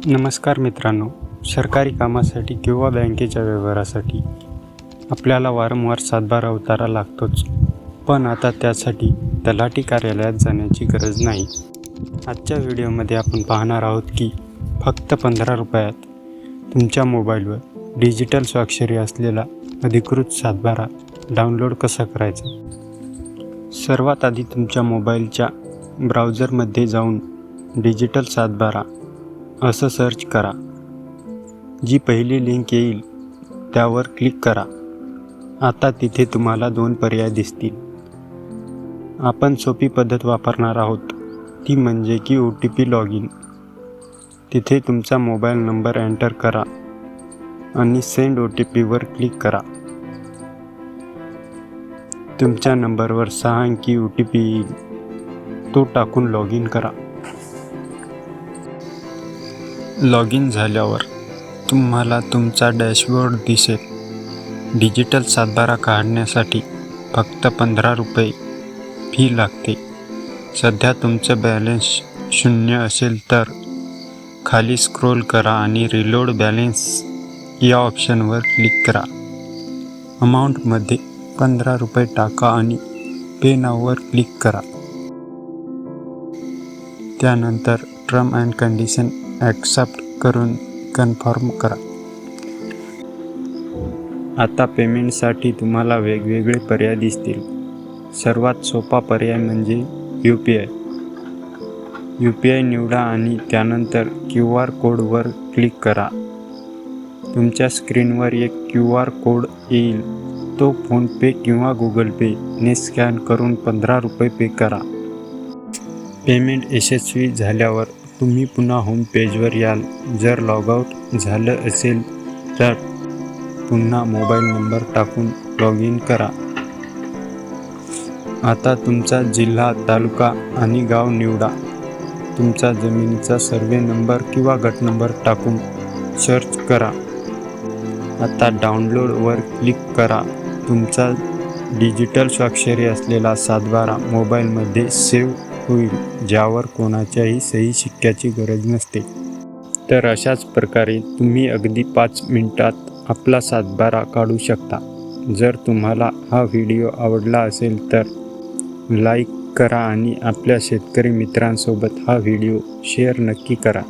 नमस्कार मित्रांनो, सरकारी कामासाठी किंवा बँकेच्या व्यवहारासाठी आपल्याला वारंवार सातबारा उतारा लागतोच. पण आता त्यासाठी तलाठी कार्यालयात जाण्याची गरज नाही. आजच्या व्हिडिओमध्ये आपण पाहणार आहोत की फक्त 15 रुपयात तुमच्या मोबाईलवर डिजिटल स्वाक्षरी असलेला अधिकृत सातबारा डाउनलोड कसा करायचा. सर्वात आधी तुमच्या मोबाईलच्या ब्राउझरमध्ये जाऊन डिजिटल सातबारा असं सर्च करा. जी पहिली लिंक येईल त्यावर क्लिक करा. आता तिथे तुम्हाला 2 पर्याय दिसतील. आपण सोपी पद्धत वापरणार आहोत, ती म्हणजे की OTP लॉग इन. तिथे तुमचा मोबाईल नंबर एंटर करा आणि सेंड OTPवर क्लिक करा. तुमच्या नंबरवर 6 अंकी OTP येईल, तो टाकून लॉग इन करा. लॉग इन झाल्यावर तुम्हाला तुमचा डॅशबोर्ड दिसेल. डिजिटल सातबारा काढण्यासाठी फक्त 15 रुपये फी लागते. सध्या तुमचं बॅलन्स 0 असेल तर खाली स्क्रोल करा आणि रिलोड बॅलन्स या ऑप्शनवर क्लिक करा. अमाऊंटमध्ये 15 रुपये टाका आणि पे नाववर क्लिक करा. त्यानंतर टर्म अँड कंडिशन ॲक्सेप्ट करून कन्फर्म करा. आता पेमेंटसाठी तुम्हाला वेगवेगळे पर्याय दिसतील. सर्वात सोपा पर्याय म्हणजे UPI निवडा आणि त्यानंतर QR कोडवर क्लिक करा. तुमच्या स्क्रीनवर एक QR कोड येईल. तो फोनपे किंवा गुगल पे ने स्कॅन करून 15 रुपये पे करा. पेमेंट यशस्वी झाल्यावर तुम्ही पुन्हा होम पेजवर याल. जर लॉगआउट झालं असेल तर पुन्हा मोबाईल नंबर टाकून लॉग इन करा. आता तुमचा जिल्हा, तालुका आणि गाव निवडा. तुमचा जमिनीचा सर्वे नंबर किंवा गट नंबर टाकून सर्च करा. आता डाउनलोडवर क्लिक करा. तुमचा डिजिटल स्वाक्षरी असलेला सातबारा मोबाईलमध्ये सेव्ह होईल, ज्यावर कोणाच्याही सही शिक्क्याची गरज नसते. तर अशाच प्रकारे तुम्ही अगदी 5 मिनिटात आपला सातबारा काढू शकता. जर तुम्हाला हा व्हिडिओ आवडला असेल तर लाईक करा आणि आपल्या शेतकरी मित्रांसोबत हा व्हिडिओ शेअर नक्की करा.